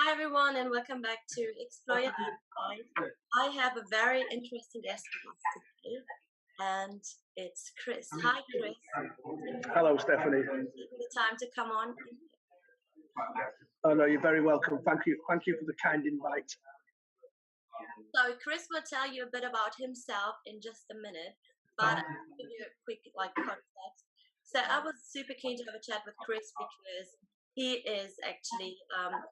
Hi everyone, and welcome back to Explore Your Mind. I have a very interesting guest with us today, and it's Chris. Hi, Chris. Hello, Stephanie. Taking the time to come on. Oh no, you're very welcome. Thank you for the kind invite. So Chris will tell you a bit about himself in just a minute, but I'll give you a quick context. So I was super keen to have a chat with Chris because he is actually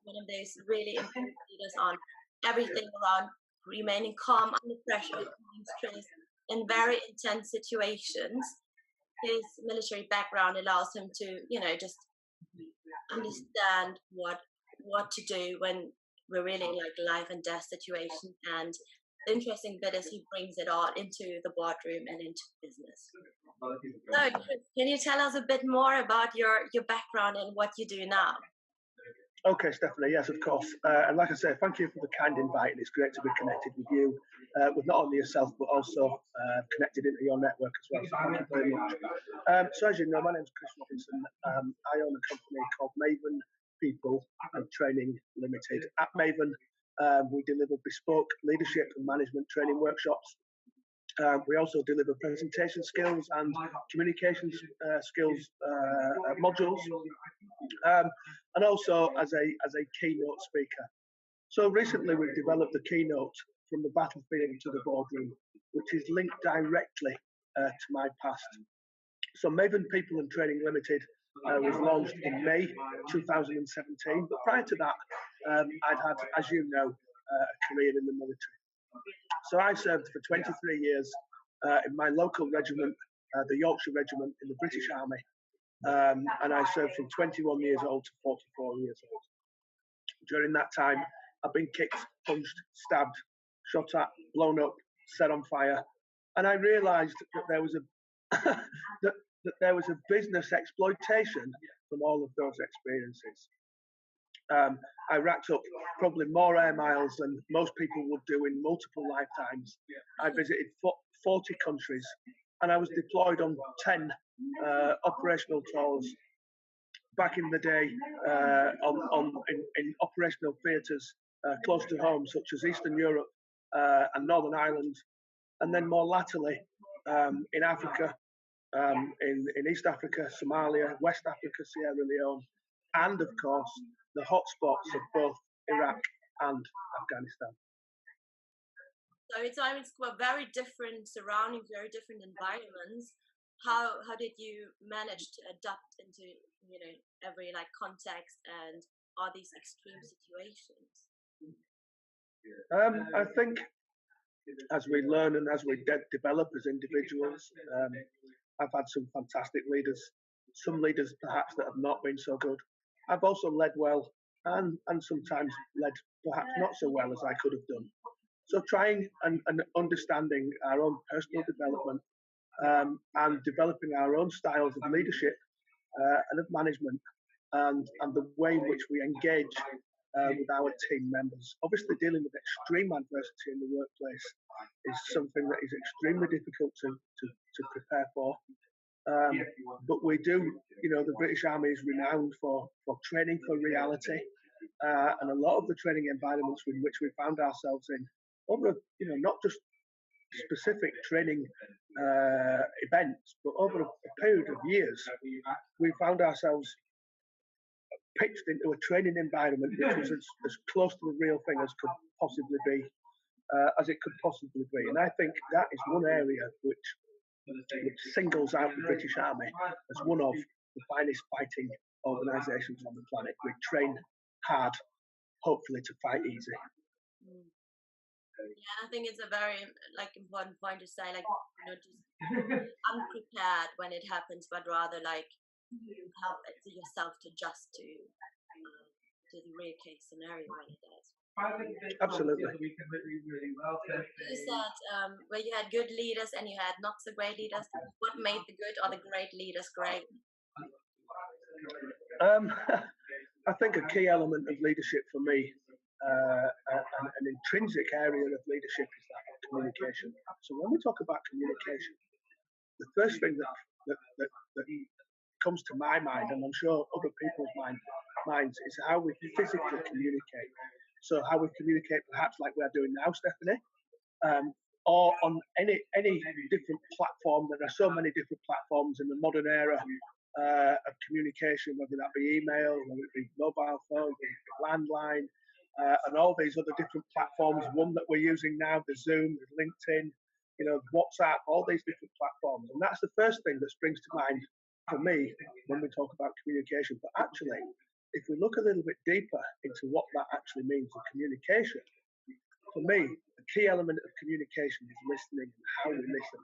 one of those really important leaders on everything around remaining calm under pressure, calming stress in very intense situations. His military background allows him to, just understand what to do when we're really in like life and death situation. And the interesting bit is he brings it all into the boardroom and into business. So, Chris, can you tell us a bit more about your background and what you do now? Okay, Stephanie, yes, of course. And like I say, thank you for the kind invite, and it's great to be connected with you, with not only yourself, but also connected into your network as well. So thank you very much. So as you know, my name's Chris Robinson. I own a company called Maven People and Training Limited. At Maven, we deliver bespoke leadership and management training workshops. We also deliver presentation skills and communications skills modules, and also as a keynote speaker. So recently we've developed the keynote from the battlefield to the boardroom, which is linked directly to my past. So Maven People and Training Limited was launched in May 2017, but prior to that, I'd had, as you know, a career in the military. So I served for 23 years in my local regiment, the Yorkshire Regiment in the British Army, and I served from 21 years old to 44 years old. During that time, I've been kicked, punched, stabbed, shot at, blown up, set on fire, and I realised that there was a that there was a business exploitation from all of those experiences. I racked up probably more air miles than most people would do in multiple lifetimes. I visited 40 countries, and I was deployed on 10 operational tours back in the day in operational theatres close to home, such as Eastern Europe and Northern Ireland, and then more latterly in Africa, in East Africa, Somalia, West Africa, Sierra Leone, and of course the hotspots of both Iraq and Afghanistan. So it's very different surroundings, very different environments. How did you manage to adapt into every context and all these extreme situations? I think as we learn and as we develop as individuals, I've had some fantastic leaders, some leaders perhaps that have not been so good. I've also led well and sometimes led perhaps not so well as I could have done. So trying and understanding our own personal development and developing our own styles of leadership and of management and the way in which we engage with our team members. Obviously dealing with extreme adversity in the workplace is something that is extremely difficult to prepare for. But we do, the British Army is renowned for training for reality, and a lot of the training environments in which we found ourselves in over, not just specific training events, but over a period of years, we found ourselves pitched into a training environment which was as close to the real thing as could possibly be, as it could possibly be. And I think that is one area which singles out the British Army as one of the finest fighting organisations on the planet. We train hard, hopefully to fight easy. Yeah, I think it's a very important point to say, just unprepared when it happens, but rather help yourself to adjust to the real case scenario when it does. Absolutely. You said where you had good leaders and you had not so great leaders. What made the good or the great leaders great? I think a key element of leadership for me, an intrinsic area of leadership, is that of communication. So when we talk about communication, the first thing that comes to my mind, and I'm sure other people's mind, minds is how we physically communicate. So how we communicate, perhaps like we're doing now, Stephanie, or on any different platform. There are so many different platforms in the modern era of communication, whether that be email, whether it be mobile phone, landline, and all these other different platforms. One that we're using now, the Zoom, the LinkedIn, WhatsApp, all these different platforms. And that's the first thing that springs to mind for me when we talk about communication. But actually, if we look a little bit deeper into what that actually means in communication, for me, the key element of communication is listening and how we listen.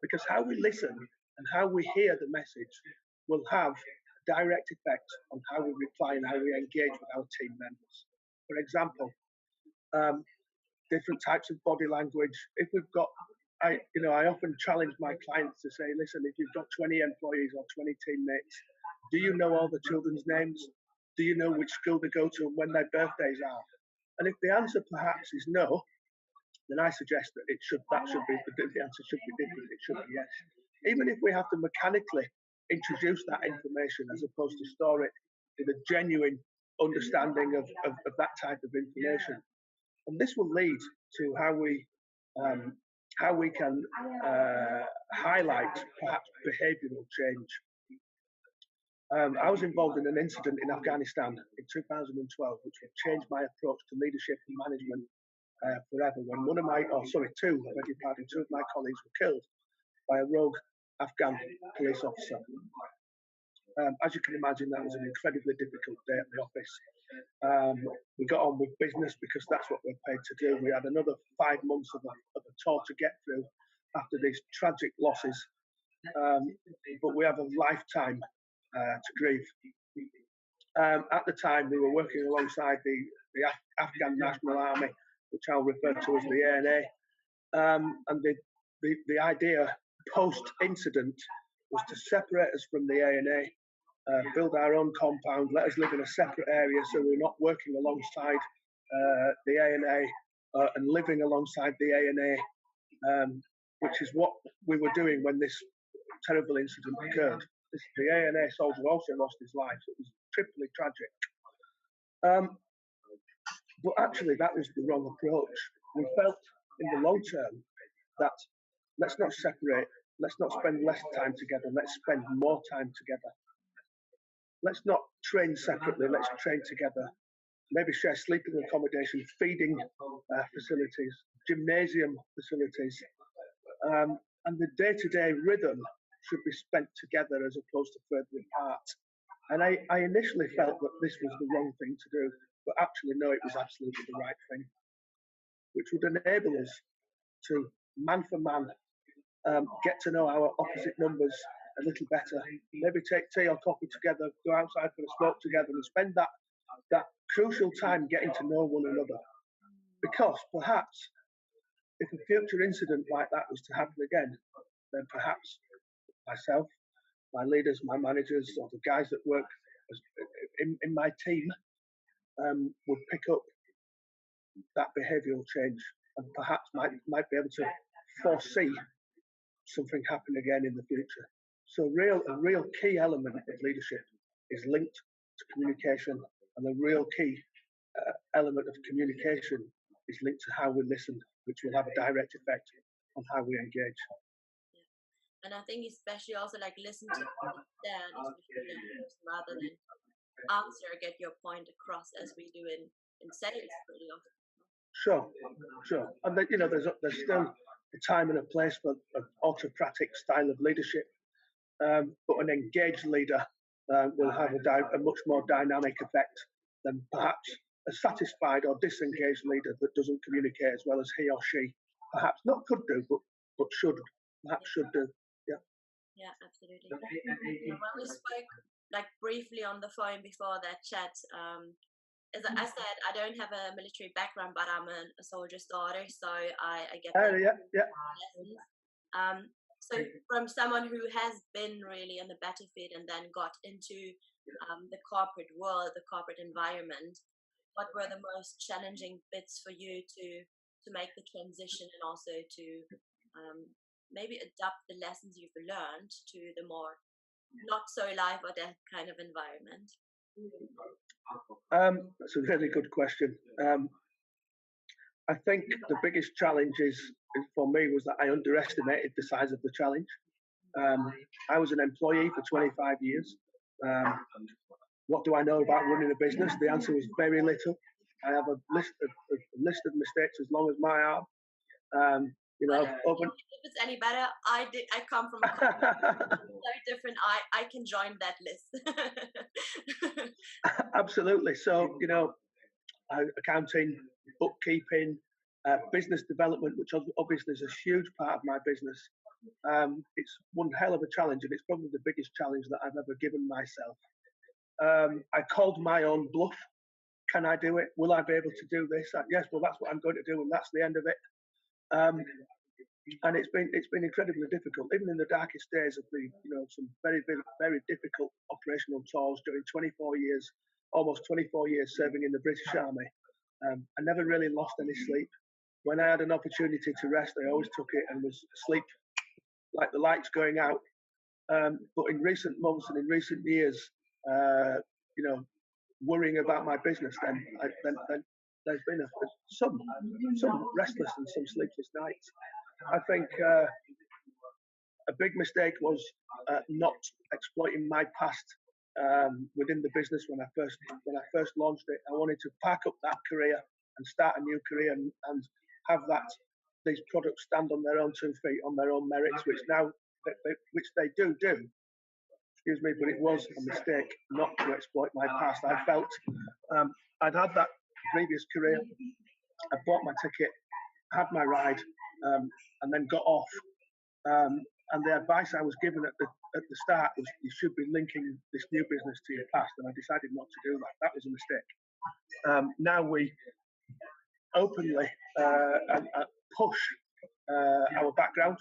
Because how we listen and how we hear the message will have a direct effect on how we reply and how we engage with our team members. For example, different types of body language. If we've got, I often challenge my clients to say, listen, if you've got 20 employees or 20 teammates, do you know all the children's names? Do you know which school they go to and when their birthdays are? And if the answer perhaps is no, then I suggest that the answer should be different. It should be yes. Even if we have to mechanically introduce that information as opposed to store it with a genuine understanding of that type of information. And this will lead to how we can highlight perhaps behavioural change. I was involved in an incident in Afghanistan in 2012, which would change my approach to leadership and management forever. When two of my colleagues were killed by a rogue Afghan police officer. As you can imagine, that was an incredibly difficult day at the office. We got on with business because that's what we're paid to do. We had another 5 months of a tour to get through after these tragic losses, but we have a lifetime to grieve. At the time, we were working alongside the Afghan National Army, which I'll refer to as the ANA, and the idea post-incident was to separate us from the ANA, build our own compound, let us live in a separate area so we're not working alongside the ANA and living alongside the ANA, which is what we were doing when this terrible incident occurred. The ANA soldier also lost his life, so it was triply tragic. But actually, that was the wrong approach. We felt in the long term that let's not separate, let's not spend less time together, let's spend more time together. Let's not train separately, let's train together. Maybe share sleeping accommodation, feeding facilities, gymnasium facilities, and the day-to-day rhythm should be spent together as opposed to further apart. And I initially felt that this was the wrong thing to do, but actually no, it was absolutely the right thing, which would enable us to, man for man, get to know our opposite numbers a little better, maybe take tea or coffee together, go outside for a smoke together and spend that crucial time getting to know one another. Because perhaps if a future incident like that was to happen again, then perhaps myself, my leaders, my managers, or the guys that work in my team would pick up that behavioural change and perhaps might be able to foresee something happen again in the future. So a real key element of leadership is linked to communication, and the real key element of communication is linked to how we listen, which will have a direct effect on how we engage. And I think especially also like listen to understand rather than answer, get your point across as we do in sales pretty often. Sure. And there's still a time and a place for an autocratic style of leadership, but an engaged leader will have a much more dynamic effect than perhaps a satisfied or disengaged leader that doesn't communicate as well as he or she perhaps not could do, but should do. Yeah, absolutely. When we spoke like briefly on the phone before that chat, as I said, I don't have a military background, but I'm a soldier's daughter, so I get lessons. So from someone who has been really on the battlefield and then got into the corporate world, the corporate environment, what were the most challenging bits for you to make the transition and also to maybe adapt the lessons you've learned to the more not so life or death kind of environment? That's a really good question. I think the biggest challenge for me was that I underestimated the size of the challenge. I was an employee for 25 years. What do I know about running a business? The answer was very little. I have a list of mistakes as long as my arm. If it's any better, I come from a very different. I can join that list. Absolutely. So accounting, bookkeeping, business development, which obviously is a huge part of my business. It's one hell of a challenge, and it's probably the biggest challenge that I've ever given myself. I called my own bluff. Can I do it? Will I be able to do this? Yes, well, that's what I'm going to do, and that's the end of it. And it's been incredibly difficult, even in the darkest days of some very, very, very difficult operational tours during 24 years, almost 24 years serving in the British Army. I never really lost any sleep. When I had an opportunity to rest, I always took it and was asleep like the lights going out. But in recent months and in recent years, worrying about my business, then there's been some restless and some sleepless nights. I think a big mistake was not exploiting my past within the business when I first launched it. I wanted to pack up that career and start a new career and have these products stand on their own 2 feet, on their own merits, which they do. Excuse me, but it was a mistake not to exploit my past. I felt I'd had that previous career. I bought my ticket, had my ride, and then got off. And the advice I was given at the start was you should be linking this new business to your past, and I decided not to do that. That was a mistake. Now we openly push our background.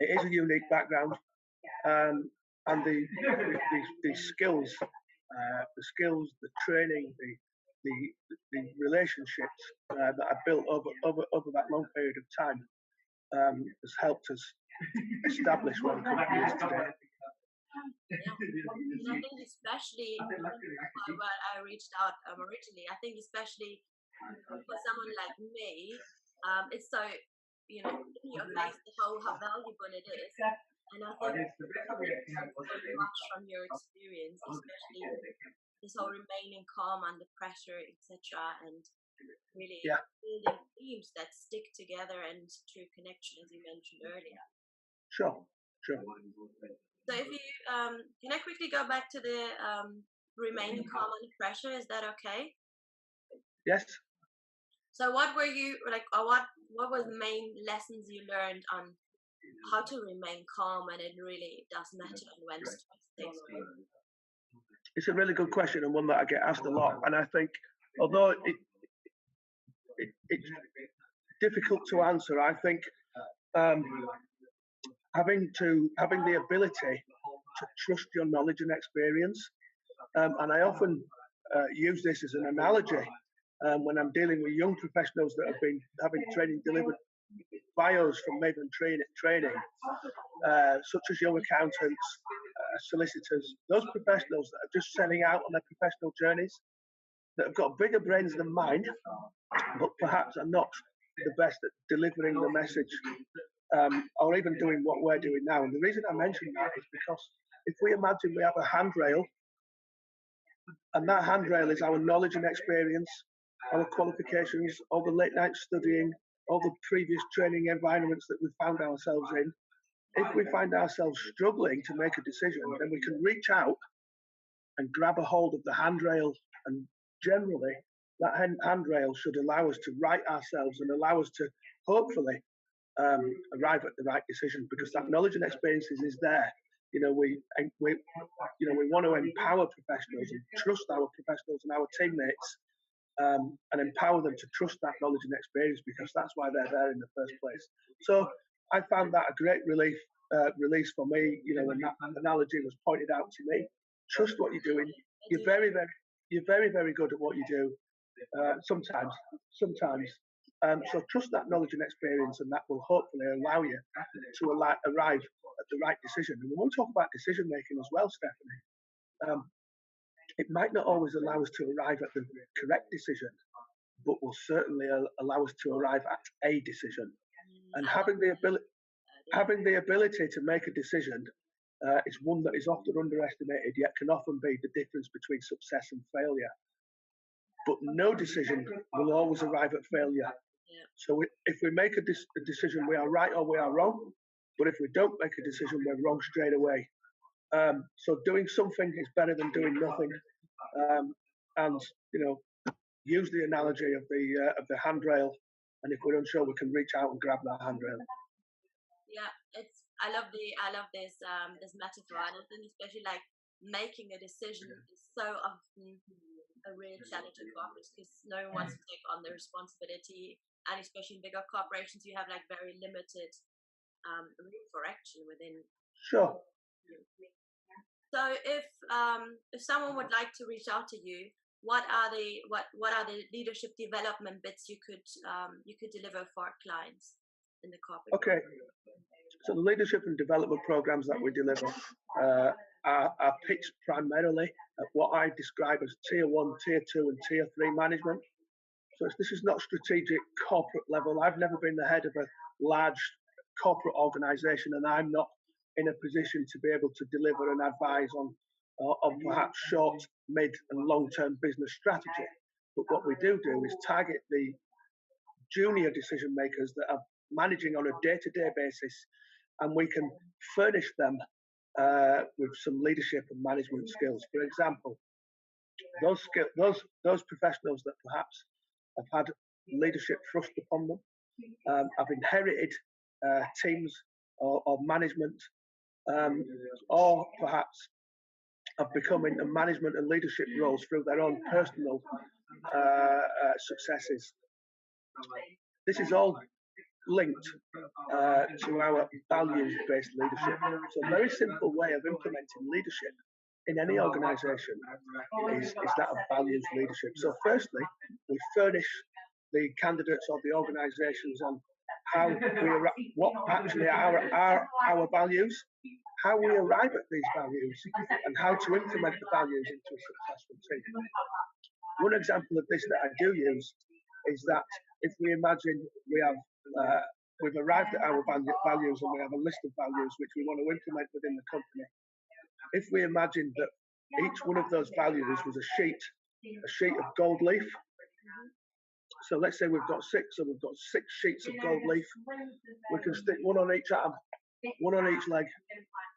It is a unique background, and the skills, the training, the relationships that I built over that long period of time has helped us establish what the company is today. Yeah. I think especially when I reached out originally, I think especially for someone like me, it's so in your face how valuable it is. And I think so much from your experience, especially this whole remaining calm under pressure, etc., and really building teams that stick together and through connection, as you mentioned earlier. Sure. So if you can I quickly go back to the remaining calm under pressure? Is that okay? Yes. So what were you like? What were the main lessons you learned on how to remain calm when it really does matter and when stress takes over? It's a really good question and one that I get asked a lot. And I think although it's difficult to answer, I think having the ability to trust your knowledge and experience. And I often use this as an analogy when I'm dealing with young professionals that have been having training delivered bios from Mavengroup training, such as young accountants, solicitors, those professionals that are just setting out on their professional journeys, that have got bigger brains than mine, but perhaps are not the best at delivering the message, or even doing what we're doing now. And the reason I mention that is because if we imagine we have a handrail, and that handrail is our knowledge and experience, our qualifications, all the late night studying, all the previous training environments that we found ourselves in. If we find ourselves struggling to make a decision, then we can reach out and grab a hold of the handrail. And generally, that handrail should allow us to right ourselves and allow us to hopefully arrive at the right decision, because that knowledge and experience is there. We want to empower professionals and trust our professionals and our teammates, and empower them to trust that knowledge and experience, because that's why they're there in the first place. So I found that a great release for me. When that analogy was pointed out to me, trust what you're doing. You're very, very good at what you do. Sometimes. So trust that knowledge and experience, and that will hopefully allow you to arrive at the right decision. And we want to talk about decision making as well, Stephanie. it might not always allow us to arrive at the correct decision, but will certainly allow us to arrive at a decision. And having the ability to make a decision is one that is often underestimated, yet can often be the difference between success and failure. But no decision will always arrive at failure. Yeah. So if we make a decision, we are right or we are wrong. But if we don't make a decision, we're wrong straight away. So doing something is better than doing nothing. And use the analogy of the handrail. And if we're unsure, we can reach out and grab that handrail. Yeah, I love this metaphor, and I think especially like making a decision is so often a real challenge in corporates because no one wants to take on the responsibility, and especially in bigger corporations, you have like very limited room for action within. Sure. So if someone would like to reach out to you, what are the leadership development bits you could deliver for our clients in the corporate? Okay. So the leadership and development programs that we deliver are pitched primarily at what I describe as tier 1, tier 2, and tier 3 management. So this is not strategic corporate level. I've never been the head of a large corporate organization, and I'm not in a position to be able to deliver and advise on perhaps short, mid, and long-term business strategy. But what we do is target the junior decision makers that are managing on a day-to-day basis, and we can furnish them with some leadership and management skills. For example, those professionals that perhaps have had leadership thrust upon them, have inherited teams or management, or perhaps have become into management and leadership roles through their own personal successes. This is all linked to our values-based leadership. So a very simple way of implementing leadership in any organisation is that of values leadership. So firstly, we furnish the candidates or the organisations on how what actually are our values, how we arrive at these values, and how to implement the values into a successful team. One example of this that I do use is that if we imagine we've arrived at our values and we have a list of values which we want to implement within the company, if we imagine that each one of those values was a sheet of gold leaf. So let's say we've got 6 sheets of gold leaf. We can stick one on each arm, one on each leg,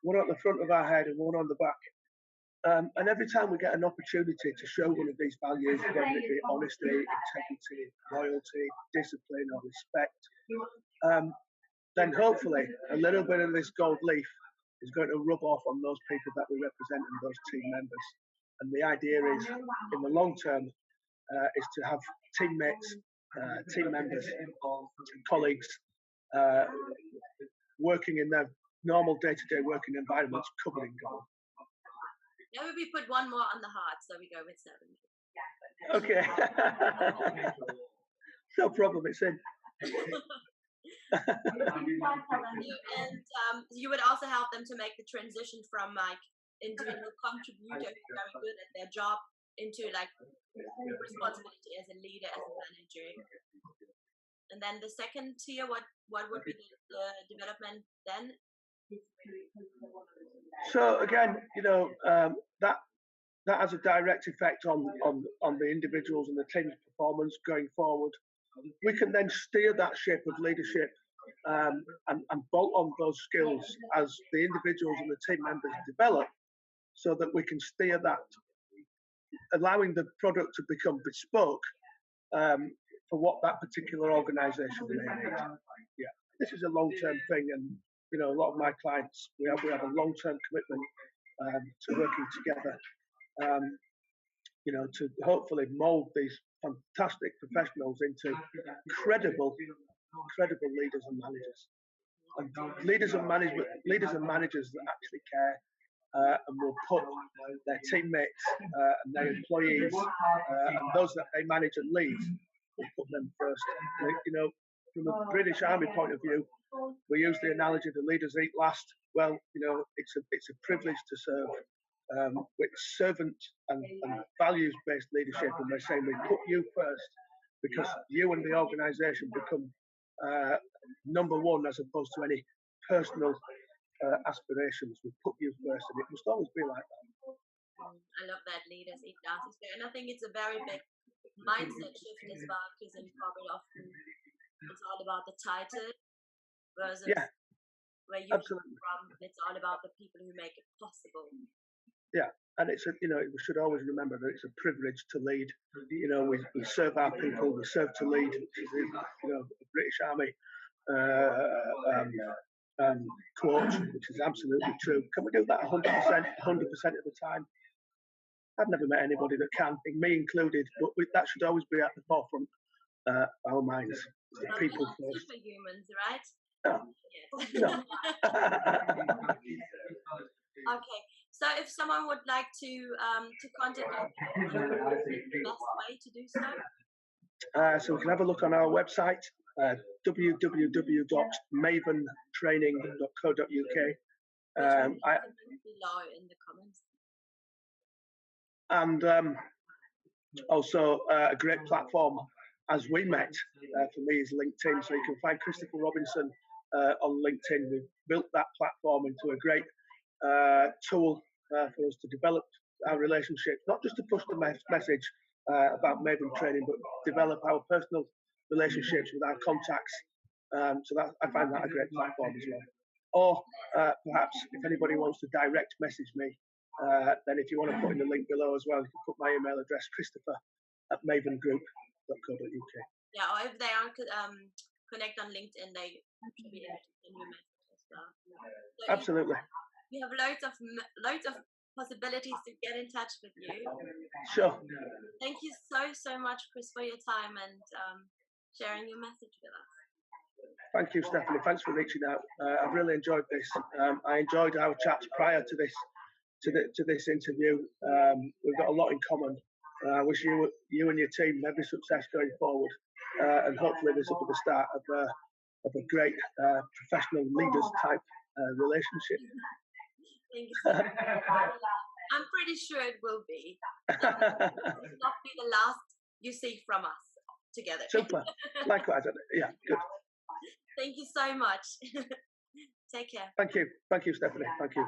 one at the front of our head and one on the back. And every time we get an opportunity to show one of these values, whether it be honesty, integrity, loyalty, discipline, or respect, then hopefully a little bit of this gold leaf is going to rub off on those people that we represent and those team members. And the idea is, in the long term, is to have teammates, team members, colleagues working in their normal day-to-day working environments covered in gold. Maybe we put one more on the heart, so we go with 7. Okay. No problem, it's in. And you would also help them to make the transition from like individual contributor who's very good at their job into like responsibility as a leader, as a manager. And then the second tier, what would be the development then? So again, that has a direct effect on the individuals and the team's performance going forward. We can then steer that ship of leadership and bolt on those skills as the individuals and the team members develop, so that we can steer that, allowing the product to become bespoke for what that particular organisation may need. Yeah, this is a long-term thing, and a lot of my clients, we have a long-term commitment to working together, to hopefully mould these fantastic professionals into credible leaders and managers, and leaders and managers that actually care and will put their teammates and their employees and those that they manage and lead, will put them first. From a British Army point of view, we use the analogy the leaders eat last. Well, it's a privilege to serve, which servant and values-based leadership, and we're saying we put you first because you and the organisation become number one as opposed to any personal aspirations. We put you first, and it must always be like that. I love that leaders eat dances there, and I think it's a very big mindset shift as well, because in corporate often it's all about the title versus where you come from. It's all about the people who make it possible. Yeah, and it's we should always remember that it's a privilege to lead. We serve our people, we serve to lead, which is the British Army quote, which is absolutely true. Can we do that 100% of the time? I've never met anybody that can, me included, but that should always be at the forefront of our minds. The people first. Superhumans, right? No. Yes. No. Okay, so if someone would like to contact you, what's the best way to do so? So we can have a look on our website, www.maventraining.co.uk. Below in the comments. And also a great platform, as we met, for me is LinkedIn. So you can find Christopher Robinson on LinkedIn. We've built that platform into a great tool for us to develop our relationships, not just to push the message about Maven training, but develop our personal relationships with our contacts. So that I find that a great platform as well. Or perhaps if anybody wants to direct message me, then if you want to put in the link below as well, you can put my email address, christopher@mavengroup.co.uk. Yeah, or if they aren't connect on LinkedIn, they should be able to send you a message as well. So absolutely. You have loads of possibilities to get in touch with you. Sure. Thank you so much, Chris, for your time and sharing your message with us. Thank you, Stephanie. Thanks for reaching out. I've really enjoyed this. I enjoyed our chats prior to this interview. We've got a lot in common. I wish you and your team every success going forward, and hopefully this will be the start of a great professional leaders type relationship. Thank you so much. I'm pretty sure it will be. It will not be the last you see from us together. Super. Likewise. Yeah, good. Thank you so much. Take care. Thank you, Stephanie. Thank you.